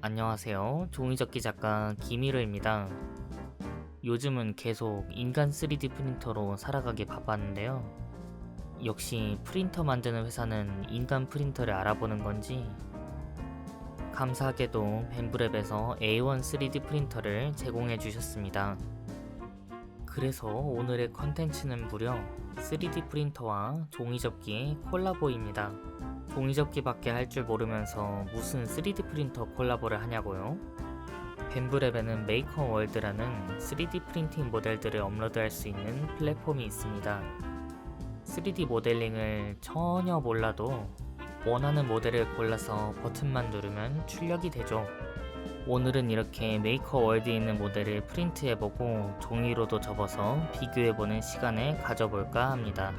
안녕하세요. 종이접기 작가 김일우입니다. 요즘은 계속 인간 3D 프린터로 살아가기 바빴는데요. 역시 프린터 만드는 회사는 인간 프린터를 알아보는 건지 감사하게도 벤브랩에서 A1 3D 프린터를 제공해 주셨습니다. 그래서 오늘의 컨텐츠는 무려 3D 프린터와 종이접기의 콜라보입니다. 종이접기밖에 할 줄 모르면서 무슨 3D 프린터 콜라보를 하냐고요? 벤브랩에는 메이커월드라는 3D 프린팅 모델들을 업로드할 수 있는 플랫폼이 있습니다. 3D 모델링을 전혀 몰라도 원하는 모델을 골라서 버튼만 누르면 출력이 되죠. 오늘은 이렇게 메이커월드에 있는 모델을 프린트해보고 종이로도 접어서 비교해보는 시간을 가져볼까 합니다.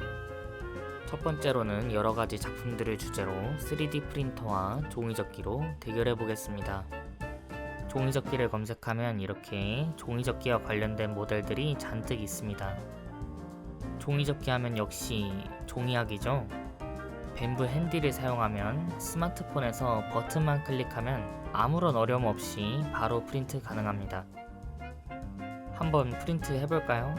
첫 번째로는 여러가지 작품들을 주제로 3D 프린터와 종이접기로 대결해 보겠습니다. 종이접기를 검색하면 이렇게 종이접기와 관련된 모델들이 잔뜩 있습니다. 종이접기 하면 역시 종이학이죠. 벤브 핸디를 사용하면 스마트폰에서 버튼만 클릭하면 아무런 어려움 없이 바로 프린트 가능합니다. 한번 프린트 해볼까요?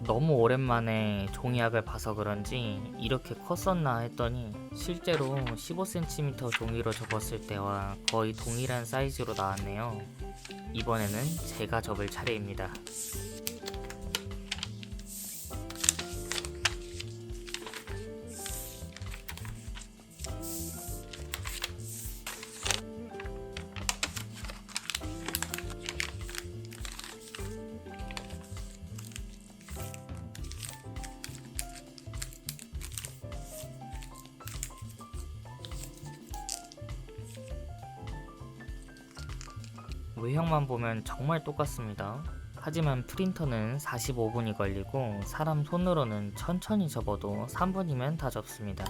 너무 오랜만에 종이학을 봐서 그런지 이렇게 컸었나 했더니 실제로 15cm 종이로 접었을 때와 거의 동일한 사이즈로 나왔네요. 이번에는 제가 접을 차례입니다. 외형만 보면 정말 똑같습니다. 하지만 프린터는 45분이 걸리고 사람 손으로는 천천히 접어도 3분이면 다 접습니다.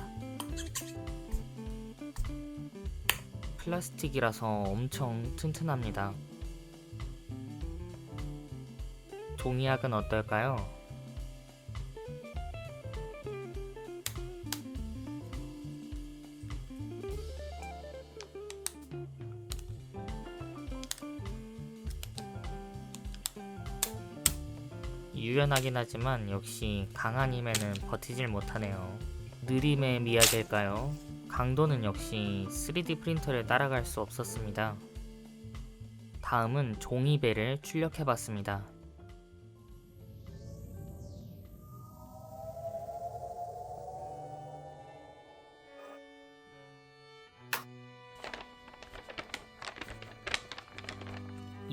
플라스틱이라서 엄청 튼튼합니다. 종이학은 어떨까요? 유연하긴 하지만 역시 강한 힘에는 버티질 못하네요. 느림의 미학일까요? 강도는 역시 3D 프린터를 따라갈 수 없었습니다. 다음은 종이배를 출력해봤습니다.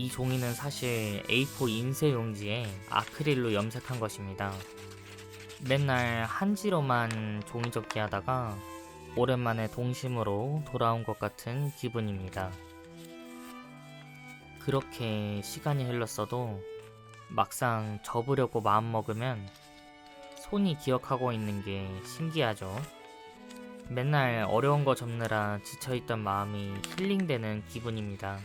이 종이는 사실 A4 인쇄 용지에 아크릴로 염색한 것입니다. 맨날 한지로만 종이접기 하다가 오랜만에 동심으로 돌아온 것 같은 기분입니다. 그렇게 시간이 흘렀어도 막상 접으려고 마음먹으면 손이 기억하고 있는 게 신기하죠. 맨날 어려운 거 접느라 지쳐있던 마음이 힐링되는 기분입니다.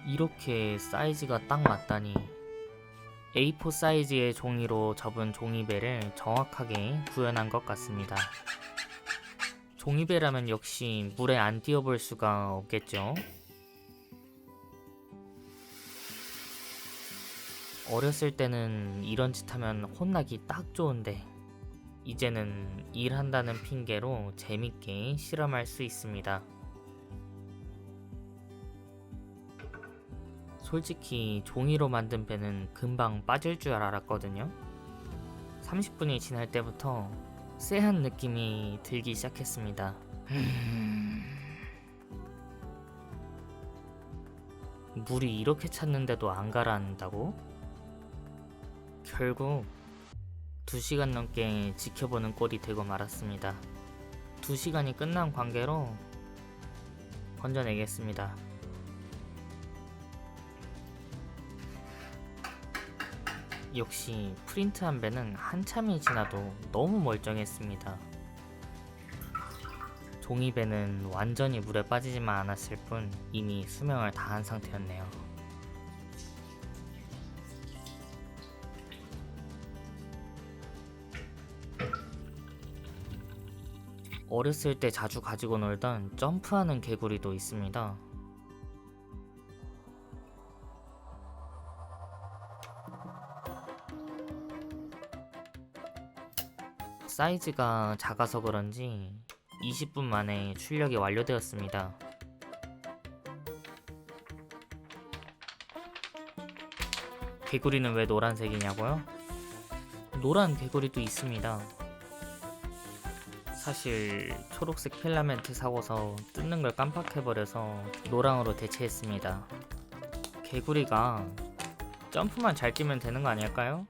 이렇게 사이즈가 딱 맞다니. A4 사이즈의 종이로 접은 종이배를 정확하게 구현한 것 같습니다. 종이배라면 역시 물에 안 띄워볼 수가 없겠죠. 어렸을 때는 이런 짓 하면 혼나기 딱 좋은데 이제는 일한다는 핑계로 재밌게 실험할 수 있습니다. 솔직히 종이로 만든 배는 금방 빠질 줄 알았거든요. 30분이 지날 때부터 쎄한 느낌이 들기 시작했습니다. 물이 이렇게 찼는데도 안 가라앉는다고? 결국 2시간 넘게 지켜보는 꼴이 되고 말았습니다. 2시간이 끝난 관계로 건져내겠습니다. 역시 프린트한 배는 한참이 지나도 너무 멀쩡했습니다. 종이배는 완전히 물에 빠지지만 않았을 뿐 이미 수명을 다한 상태였네요. 어렸을 때 자주 가지고 놀던 점프하는 개구리도 있습니다. 사이즈가 작아서 그런지 20분 만에 출력이 완료되었습니다. 개구리는 왜 노란색이냐고요? 노란 개구리도 있습니다. 사실 초록색 필라멘트 사고서 뜯는 걸 깜빡해버려서 노랑으로 대체했습니다. 개구리가 점프만 잘 뛰면 되는 거 아닐까요?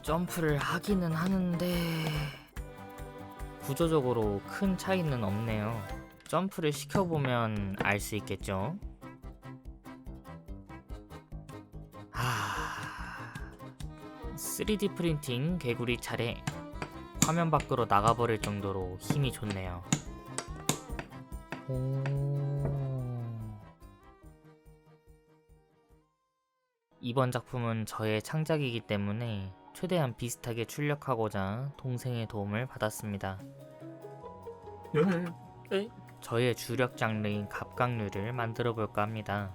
점프를 하기는 하는데 구조적으로 큰 차이는 없네요. 점프를 시켜보면 알 수 있겠죠? 3D 프린팅 개구리 차례. 화면 밖으로 나가버릴 정도로 힘이 좋네요. 이번 작품은 저의 창작이기 때문에 최대한 비슷하게 출력하고자 동생의 도움을 받았습니다. 저의 주력 장르인 갑각류를 만들어 볼까 합니다.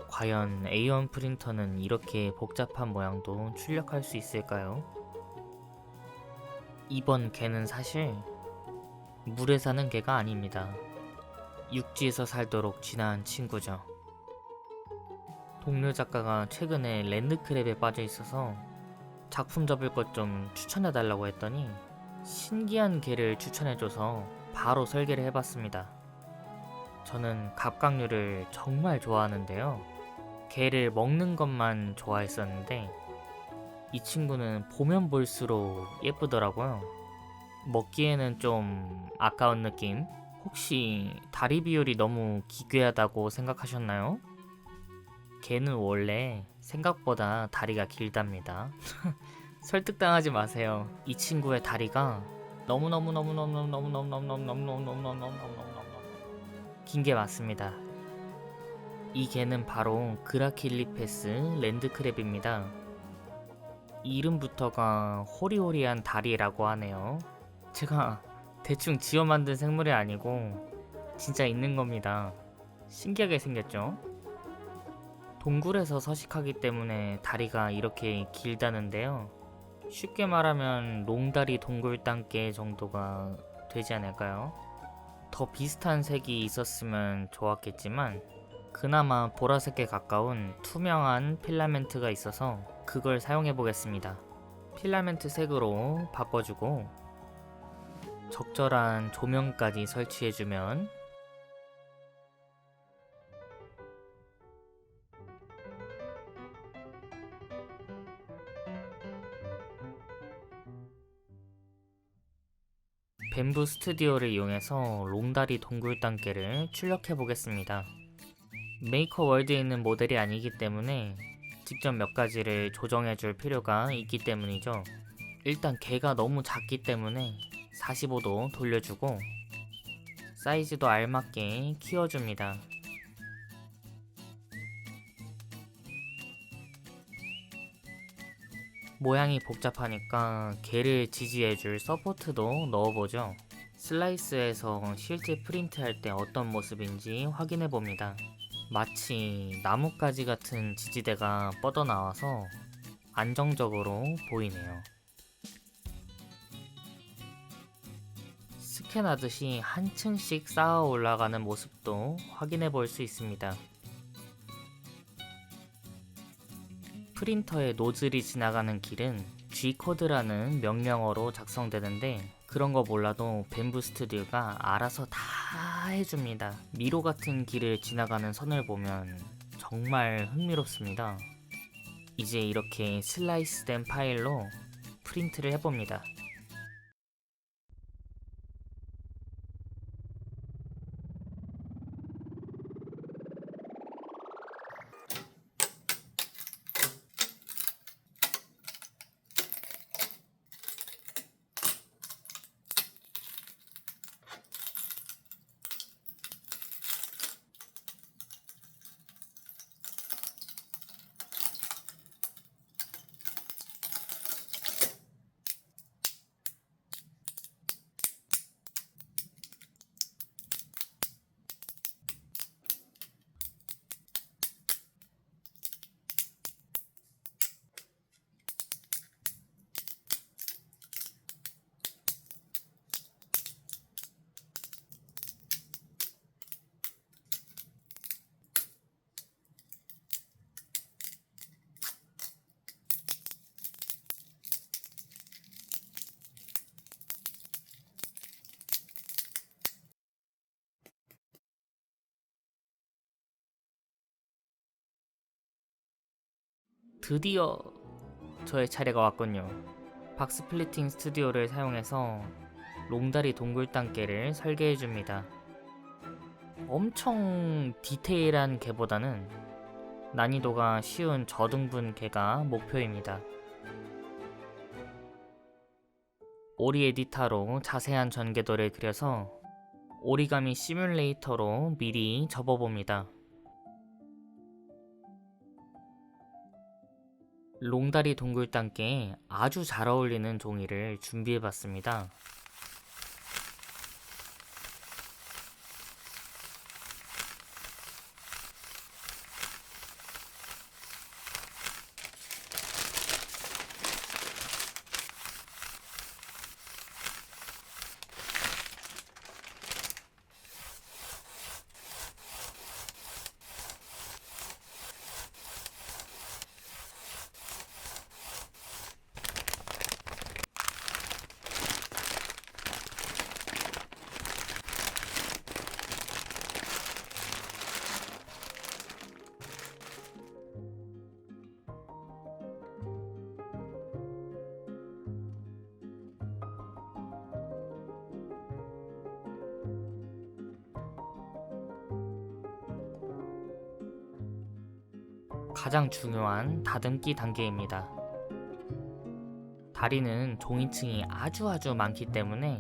과연 A1 프린터는 이렇게 복잡한 모양도 출력할 수 있을까요? 이번 개는 사실 물에 사는 개가 아닙니다. 육지에서 살도록 진화한 친구죠. 동료 작가가 최근에 랜드크랩에 빠져 있어서 작품 접을 것 좀 추천해달라고 했더니 신기한 개를 추천해줘서 바로 설계를 해봤습니다. 저는 갑각류를 정말 좋아하는데요. 개를 먹는 것만 좋아했었는데 이 친구는 보면 볼수록 예쁘더라고요. 먹기에는 좀 아까운 느낌? 혹시 다리 비율이 너무 기괴하다고 생각하셨나요? 개는 원래 생각보다 다리가 길답니다. 설득당하지 마세요. 이 친구의 다리가 긴 게 맞습니다. 이 개는 바로 그라킬리페스 랜드크랩입니다. 이름부터가 호리호리한 다리라고 하네요. 제가 대충 지어 만든 생물이 아니고 진짜 있는 겁니다. 신기하게 생겼죠? 동굴에서 서식하기 때문에 다리가 이렇게 길다는데요. 쉽게 말하면 롱다리 동굴단개 정도가 되지 않을까요? 더 비슷한 색이 있었으면 좋았겠지만 그나마 보라색에 가까운 투명한 필라멘트가 있어서 그걸 사용해 보겠습니다. 필라멘트 색으로 바꿔주고 적절한 조명까지 설치해주면 뱀부 스튜디오를 이용해서 롱다리 동굴단개를 출력해 보겠습니다. 메이커 월드에 있는 모델이 아니기 때문에 직접 몇 가지를 조정해 줄 필요가 있기 때문이죠. 일단 개가 너무 작기 때문에 45도 돌려주고 사이즈도 알맞게 키워줍니다. 모양이 복잡하니까 개를 지지해줄 서포트도 넣어보죠. 슬라이스에서 실제 프린트할 때 어떤 모습인지 확인해봅니다. 마치 나뭇가지 같은 지지대가 뻗어나와서 안정적으로 보이네요. 스캔하듯이 한 층씩 쌓아 올라가는 모습도 확인해 볼 수 있습니다. 프린터의 노즐이 지나가는 길은 G코드라는 명령어로 작성되는데 그런 거 몰라도 뱀부 스튜디오가 알아서 다 해줍니다. 미로 같은 길을 지나가는 선을 보면 정말 흥미롭습니다. 이제 이렇게 슬라이스된 파일로 프린트를 해봅니다. 드디어 저의 차례가 왔군요. 박스플리팅 스튜디오를 사용해서 롱다리 동굴단계를 설계해줍니다. 엄청 디테일한 개보다는 난이도가 쉬운 저등분 개가 목표입니다. 오리 에디터로 자세한 전개도를 그려서 오리가미 시뮬레이터로 미리 접어봅니다. 롱다리 동굴단계에 아주 잘 어울리는 종이를 준비해봤습니다. 가장 중요한 다듬기 단계입니다. 다리는 종이층이 아주 많기 때문에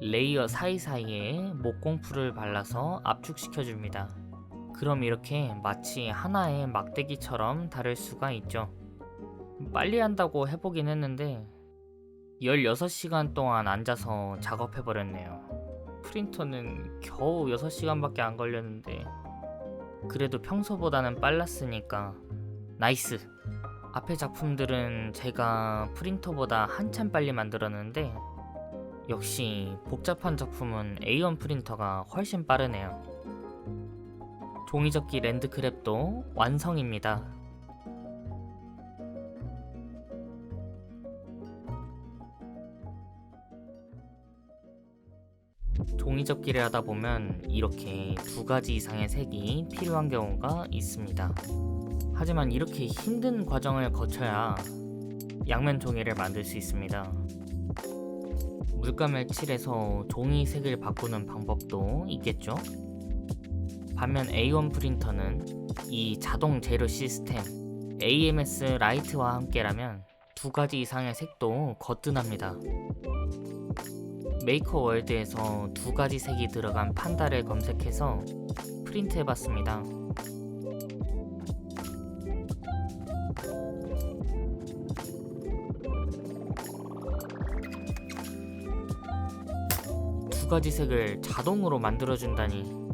레이어 사이사이에 목공풀을 발라서 압축시켜줍니다. 그럼 이렇게 마치 하나의 막대기처럼 다를 수가 있죠. 빨리 한다고 해보긴 했는데 16시간 동안 앉아서 작업해버렸네요. 프린터는 겨우 6시간밖에 안 걸렸는데 그래도 평소보다는 빨랐으니까 나이스! 앞에 작품들은 제가 프린터보다 한참 빨리 만들었는데 역시 복잡한 작품은 A1 프린터가 훨씬 빠르네요. 종이접기 랜드크랩도 완성입니다. 종이접기를 하다 보면 이렇게 2가지 이상의 색이 필요한 경우가 있습니다. 하지만 이렇게 힘든 과정을 거쳐야 양면 종이를 만들 수 있습니다. 물감을 칠해서 종이 색을 바꾸는 방법도 있겠죠? 반면 A1 프린터는 이 자동 재료 시스템 AMS 라이트와 함께라면 2가지 이상의 색도 거뜬합니다. 메이커 월드에서 2가지 색이 들어간 판다를 검색해서 프린트해봤습니다. 두 가지 색을 자동으로 만들어준다니.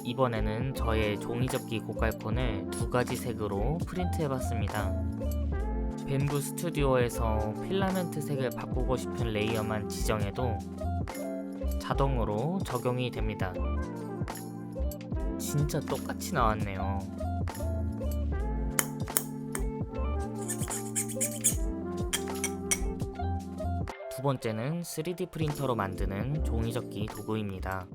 이번에는 저의 종이접기 고깔폰을 2가지 색으로 프린트해봤습니다. 뱀부 스튜디오에서 필라멘트 색을 바꾸고 싶은 레이어만 지정해도 자동으로 적용이 됩니다. 진짜 똑같이 나왔네요. 두 번째는 3D 프린터로 만드는 종이접기 도구입니다.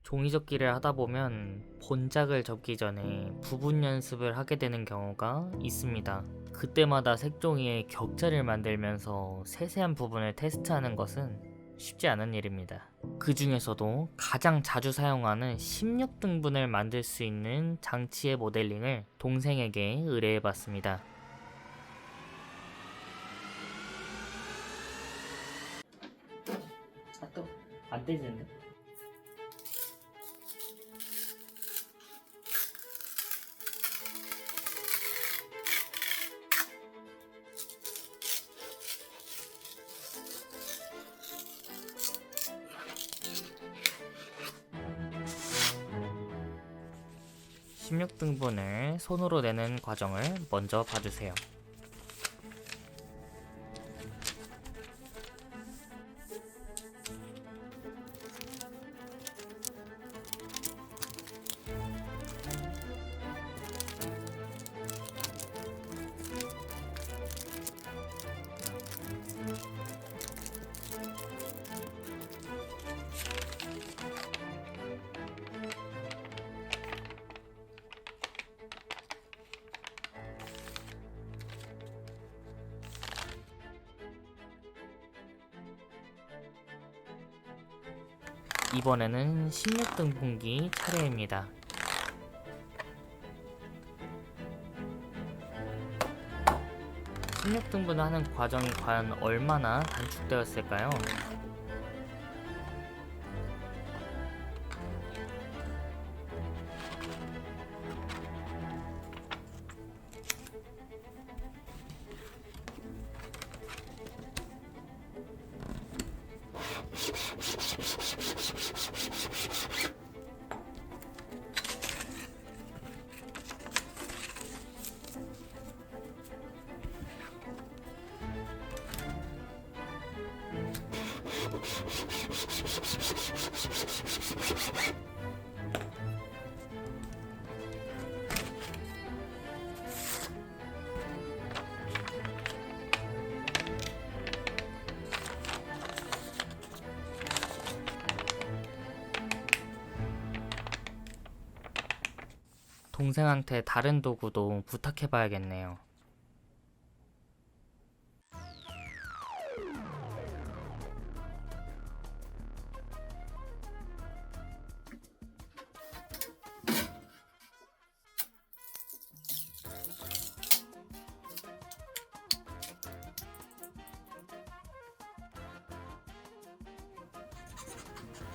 종이접기를 하다 보면 본작을 접기 전에 부분 연습을 하게 되는 경우가 있습니다. 그때마다 색종이에 격자를 만들면서 세세한 부분을 테스트하는 것은 쉽지 않은 일입니다. 그 중에서도 가장 자주 사용하는 16등분을 만들 수 있는 장치의 모델링을 동생에게 의뢰해봤습니다. 또 안 떼지는데? (16등분을) 손으로 내는 과정을 먼저 봐주세요. 이번에는 16등분기 차례입니다. (16등분을) 하는 과정이 과연 얼마나 단축되었을까요? 동생한테 다른 도구도 부탁해봐야겠네요.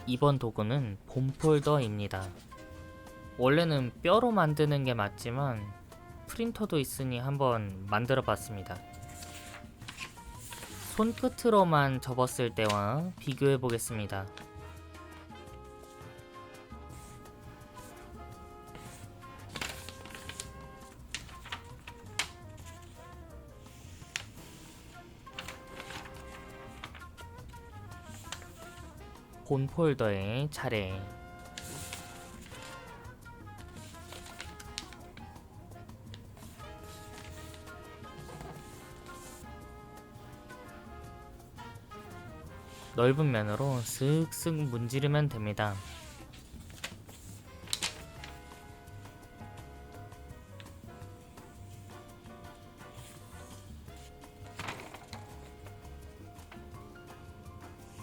이번 도구는 봄폴더입니다. 원래는 뼈로 만드는 게 맞지만 프린터도 있으니 한번 만들어 봤습니다. 손끝으로만 접었을 때와 비교해 보겠습니다. 본 폴더의 차례. 넓은 면으로 슥슥 문지르면 됩니다.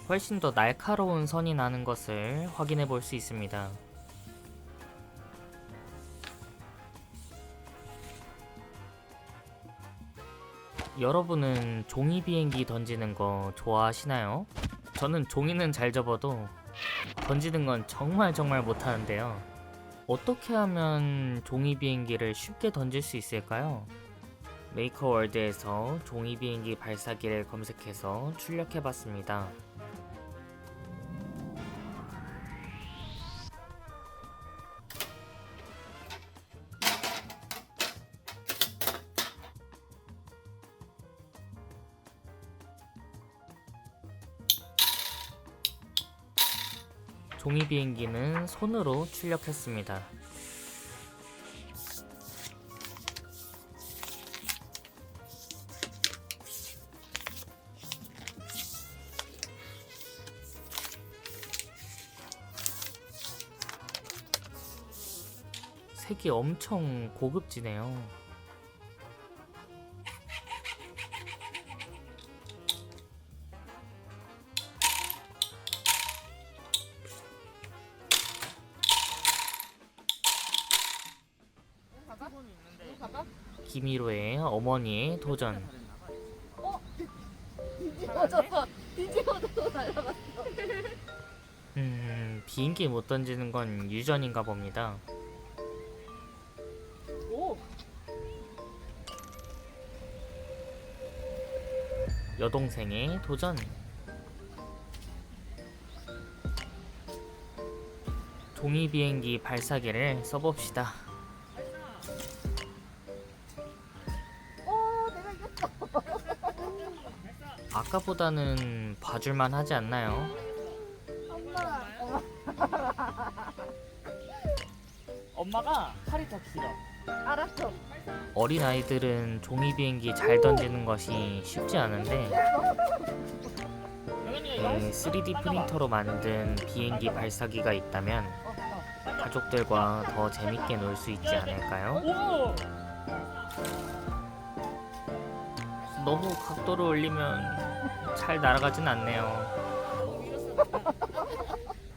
훨씬 더 날카로운 선이 나는 것을 확인해 볼 수 있습니다. 여러분은 종이 비행기 던지는 거 좋아하시나요? 저는 종이는 잘 접어도 던지는 건 정말 못하는데요. 어떻게 하면 종이 비행기를 쉽게 던질 수 있을까요? 메이커월드에서 종이 비행기 발사기를 검색해서 출력해봤습니다. 종이 비행기는 손으로 출력했습니다. 색이 엄청 고급지네요. 김희로의 어머니의 도전. 뒤집어져서 날아갔어. 비행기 못 던지는 건 유전인가 봅니다. 오, 여동생의 도전. 종이 비행기 발사기를 써봅시다. 내가 이겼어. 아까보다는 봐줄만 하지 않나요? 엄마. 엄마가 팔이 더 길어. 알았어. 어린아이들은 종이 비행기 잘 던지는 것이 쉽지 않은데 3D 프린터로 만든 비행기 발사기가 있다면 가족들과 더 재밌게 놀 수 있지 않을까요? 오! 너무 각도를 올리면 잘 날아가진 않네요.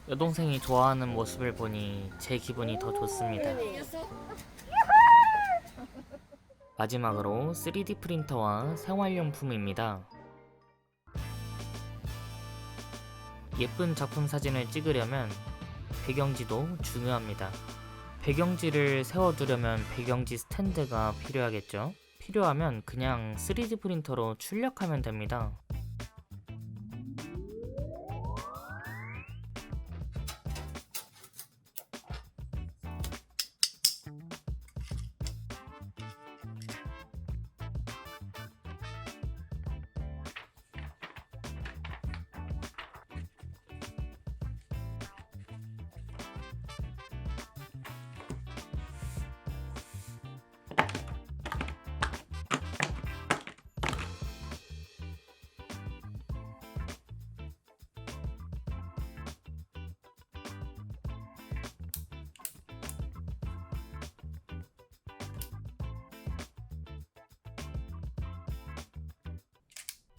여동생이 좋아하는 모습을 보니 제 기분이 더 좋습니다. 마지막으로 3D 프린터와 생활용품입니다. 예쁜 작품 사진을 찍으려면 배경지도 중요합니다. 배경지를 세워두려면 배경지 스탠드가 필요하겠죠? 필요하면 그냥 3D 프린터로 출력하면 됩니다.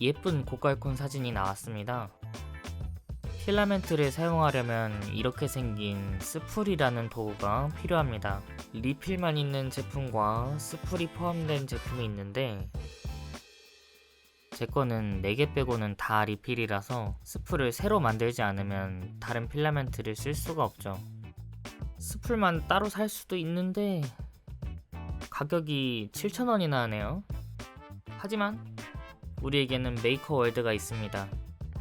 예쁜 고깔콘 사진이 나왔습니다. 필라멘트를 사용하려면 이렇게 생긴 스풀이라는 도구가 필요합니다. 리필만 있는 제품과 스풀이 포함된 제품이 있는데 제 거는 4개 빼고는 다 리필이라서 스풀을 새로 만들지 않으면 다른 필라멘트를 쓸 수가 없죠. 스풀만 따로 살 수도 있는데 가격이 7,000원이나 하네요. 하지만 우리에게는 메이커 월드가 있습니다.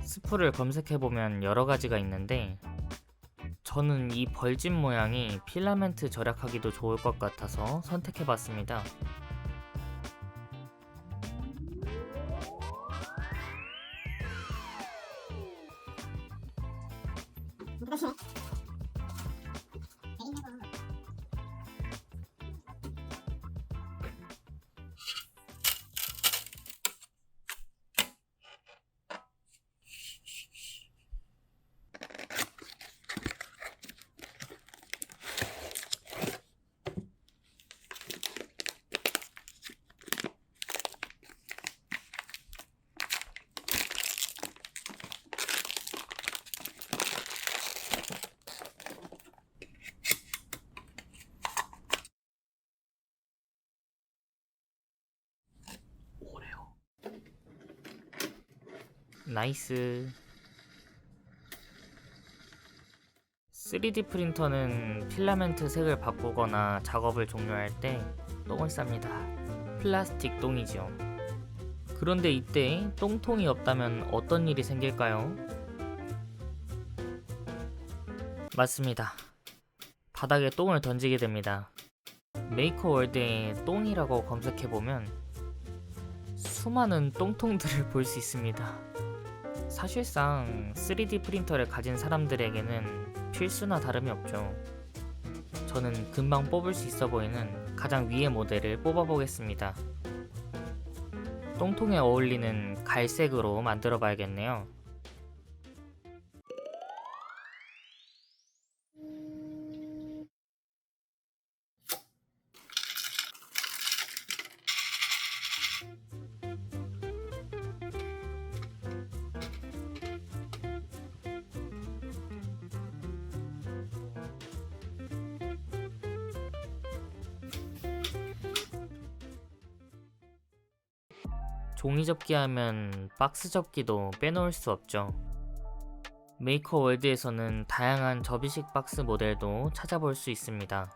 스풀을 검색해보면 여러가지가 있는데 저는 이 벌집 모양이 필라멘트 절약하기도 좋을 것 같아서 선택해봤습니다. 나이스. 3D 프린터는 필라멘트 색을 바꾸거나 작업을 종료할 때 똥을 쌉니다. 플라스틱 똥이죠. 그런데 이때 똥통이 없다면 어떤 일이 생길까요? 맞습니다. 바닥에 똥을 던지게 됩니다. 메이커 월드에 똥이라고 검색해보면 수많은 똥통들을 볼 수 있습니다. 사실상 3D 프린터를 가진 사람들에게는 필수나 다름이 없죠. 저는 금방 뽑을 수 있어 보이는 가장 위의 모델을 뽑아보겠습니다. 똥통에 어울리는 갈색으로 만들어 봐야겠네요. 종이 접기 하면 박스 접기도 빼놓을 수 없죠. 메이커 월드에서는 다양한 접이식 박스 모델도 찾아볼 수 있습니다.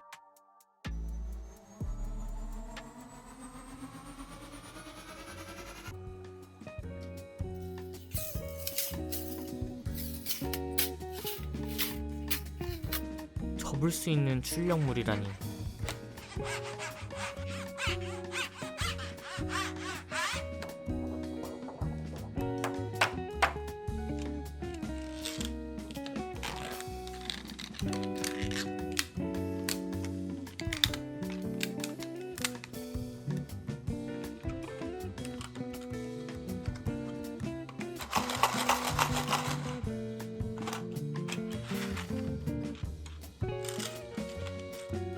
접을 수 있는 출력물이라니.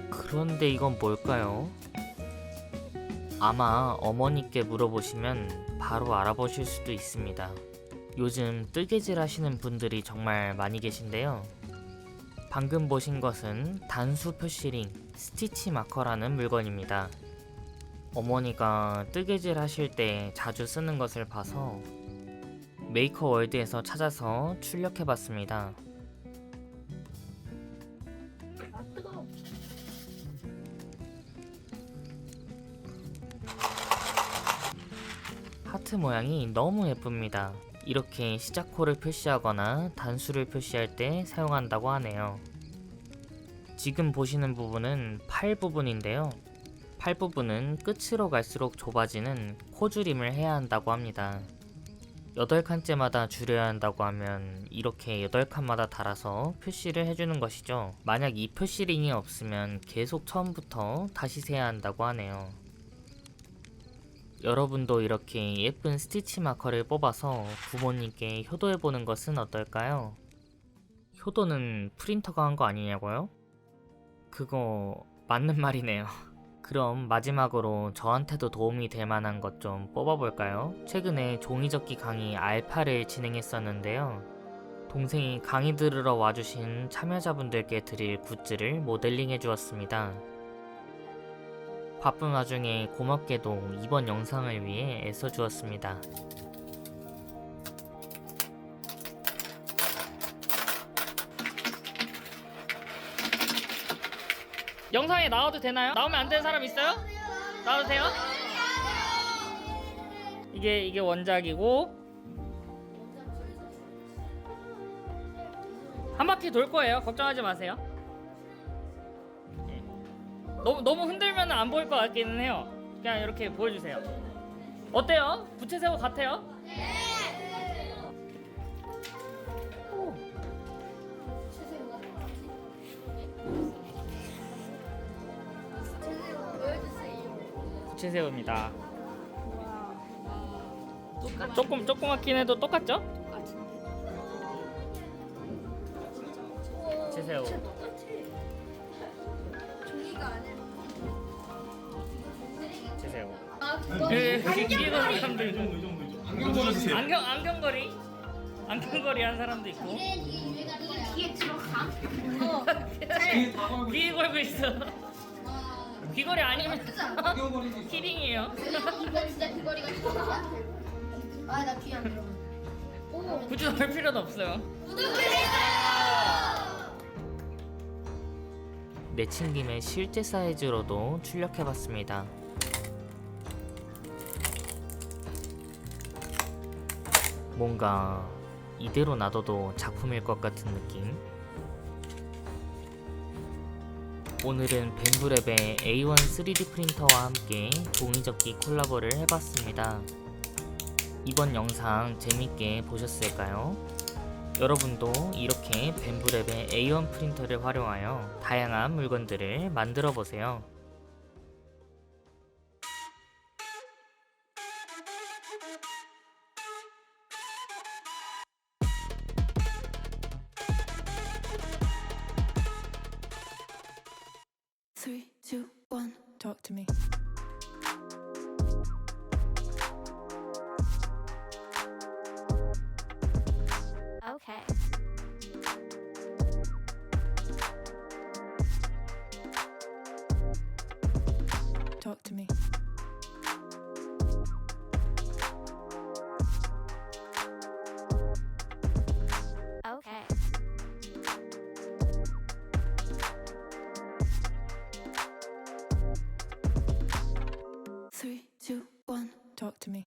그런데 이건 뭘까요? 아마 어머니께 물어보시면 바로 알아보실 수도 있습니다. 요즘 뜨개질 하시는 분들이 정말 많이 계신데요. 방금 보신 것은 단수 표시링 스티치 마커라는 물건입니다. 어머니가 뜨개질 하실 때 자주 쓰는 것을 봐서 메이커 월드에서 찾아서 출력해봤습니다. 아 뜨거워. 하트 모양이 너무 예쁩니다. 이렇게 시작호를 표시하거나 단수를 표시할 때 사용한다고 하네요. 지금 보시는 부분은 팔 부분인데요. 팔 부분은 끝으로 갈수록 좁아지는 코줄임을 해야 한다고 합니다. 8칸째마다 줄여야 한다고 하면 이렇게 8칸마다 달아서 표시를 해주는 것이죠. 만약 이 표시링이 없으면 계속 처음부터 다시 세야 한다고 하네요. 여러분도 이렇게 예쁜 스티치 마커를 뽑아서 부모님께 효도해보는 것은 어떨까요? 효도는 프린터가 한 거 아니냐고요? 그거 맞는 말이네요. 그럼 마지막으로 저한테도 도움이 될 만한 것 좀 뽑아볼까요? 최근에 종이접기 강의 알파를 진행했었는데요. 동생이 강의 들으러 와주신 참여자분들께 드릴 굿즈를 모델링해 주었습니다. 바쁜 와중에 고맙게도 이번 영상을 위해 애써주었습니다. 영상에 나와도 되나요? 나오면 안 되는 사람 있어요? 나와도 돼요? 이게 원작이고 한 바퀴 돌 거예요. 걱정하지 마세요. 너무 흔들면 안 보일 것 같기는 해요. 그냥 이렇게 보여주세요. 어때요? 부채새우 같아요? 부채새우입니다. 조그맣긴 해도 똑같죠? 부채새우. 종이가 아니야. 부채새우. 아 귀걸이 사람도 있고 안경주세요. 안경거리 한 사람도 있고 귀에 들어가? 귀 걸고 있어. 귀걸이 아니면 키링이에요. 이거 진짜 귀걸이가 좋아. 아나 귀 안 들어. 오. 굳이 넣을 필요는 없어요. 내친 김에 실제 사이즈로도 출력해봤습니다. 뭔가 이대로 놔둬도 작품일 것 같은 느낌. 오늘은 벤브랩의 A1 3D 프린터와 함께 종이접기 콜라보를 해봤습니다. 이번 영상 재밌게 보셨을까요? 여러분도 이렇게 벤브랩의 A1 프린터를 활용하여 다양한 물건들을 만들어 보세요. Three, two, one, talk to me. Okay. Talk to me. Okay. Three, two, one, talk to me.